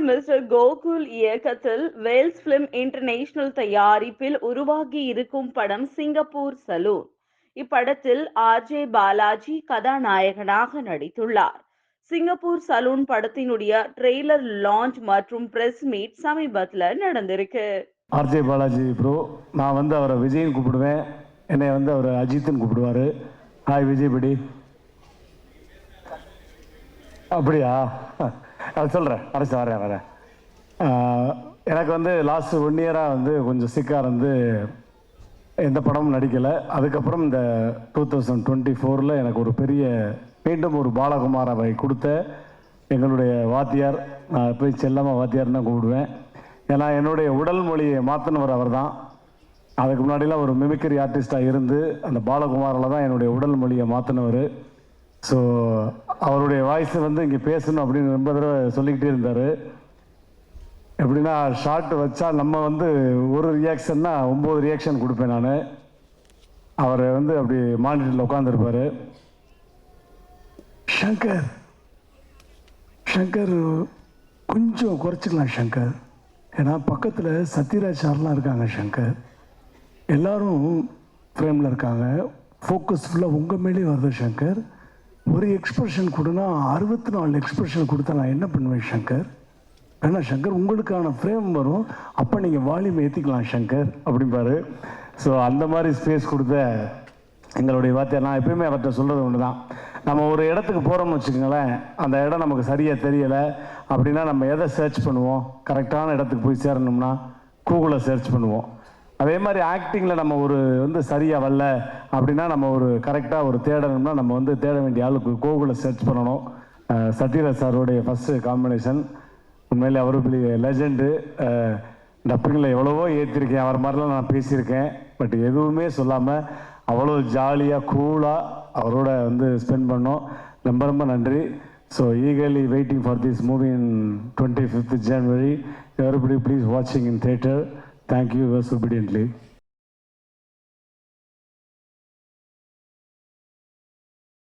Mister Gokul இயக்கத்தில் Wales film international தயாரிப்பில் உருவாகி இருக்கும் படம் சிங்கப்பூர் சலூன். இப்படத்தில் ஆர்ஜே பாலாஜி கதாநாயகனாக நடித்துள்ளார். சிங்கப்பூர் சலூன் படத்தினுடைய ட்ரெய்லர் லான்ச் மற்றும் பிரஸ் மீட் சமீபத்தில் நடந்திருக்கு. ஆர்ஜே பாலாஜி ப்ரோ, நான் வந்து அவரை விஜய்னு கூப்பிடுவேன், என்னை வந்து அவர் அஜித்னு கூப்பிடுவார். ஹாய் விஜய் படி. அப்படியா? அது சொல்கிறேன், அரசு வரேன். எனக்கு வந்து லாஸ்ட் 1 இயராக வந்து கொஞ்சம் சிக்காக இருந்து எந்த படமும் நடிக்கலை. அதுக்கப்புறம் இந்த 2024 எனக்கு ஒரு பெரிய மீண்டும் ஒரு பாலகுமாராவை கொடுத்த எங்களுடைய வாத்தியார், நான் போய் செல்லமாக வாத்தியார்னு தான் கூப்பிடுவேன். ஏன்னா என்னுடைய உடல் மொழியை மாற்றினவர் அவர் தான். அதுக்கு முன்னாடிலாம் ஒரு மிமிக்ரி ஆர்டிஸ்டாக இருந்து அந்த பாலகுமாரில் தான் என்னுடைய உடல் மொழியை மாற்றினவர். ஸோ அவருடைய வாய்ஸை வந்து இங்கே பேசணும் அப்படின்னு ரொம்ப தடவை சொல்லிக்கிட்டே இருந்தார். எப்படின்னா ஷார்ட் வச்சா நம்ம வந்து ஒரு ரியாக்ஷன்னா 9 ரியாக்ஷன் கொடுப்பேன் நான். அவர் வந்து அப்படி மானிட்டரில் உட்காந்துருப்பார். ஷங்கர் கொஞ்சம் குறைச்சிக்கலாம் ஷங்கர், ஏன்னா பக்கத்தில் சத்யராஜ் சார்லாம் இருக்காங்க. ஷங்கர் எல்லாரும் ஃப்ரேமில் இருக்காங்க, ஃபோக்கஸ் ஃபுல்லாக உங்கள் மேலே வருது. ஷங்கர் ஒரு எக்ஸ்பிரஷன் கொடுனா 64 எக்ஸ்பிரஷன் கொடுத்தா நான் என்ன பண்ணுவேன் ஷங்கர்? ஏன்னா ஷங்கர் உங்களுக்கான ஃப்ரேம் வரும், அப்போ நீங்கள் வால்யூம் ஏற்றிக்கலாம் ஷங்கர் அப்படிம்பாரு. ஸோ அந்த மாதிரி ஸ்பேஸ் கொடுத்த எங்களுடைய வார்த்தையை நான் எப்பயுமே அவர்கிட்ட சொல்கிறது ஒன்று தான். நம்ம ஒரு இடத்துக்கு போகிறோம்னு வச்சுக்கோங்களேன், அந்த இடம் நமக்கு சரியாக தெரியலை அப்படின்னா நம்ம எதை சர்ச் பண்ணுவோம்? கரெக்டான இடத்துக்கு போய் சேரணும்னா கூகுளை சர்ச் பண்ணுவோம். அதே மாதிரி ஆக்டிங்கில் நம்ம ஒரு வந்து சரியாக வரல அப்படின்னா நம்ம ஒரு கரெக்டாக ஒரு தேடணும்னா நம்ம வந்து தேட வேண்டிய ஆளுக்கு கூகுளை சர்ச் பண்ணணும். சத்யராஜ் சாரோடைய ஃபஸ்ட்டு காம்பினேஷன் உண்மையிலே அவர் பெரிய லெஜெண்டு. டப்பிங்கில் எவ்வளவோ ஏற்றிருக்கேன், அவர் மாதிரிலாம் நான் பேசியிருக்கேன். பட் எதுவுமே சொல்லாமல் அவ்வளோ ஜாலியாக கூலாக அவரோட வந்து ஸ்பெண்ட் பண்ணோம். ரொம்ப ரொம்ப நன்றி. So eagerly waiting for this movie in 25th January. Everybody please watching in theatre. Thank you very obediently.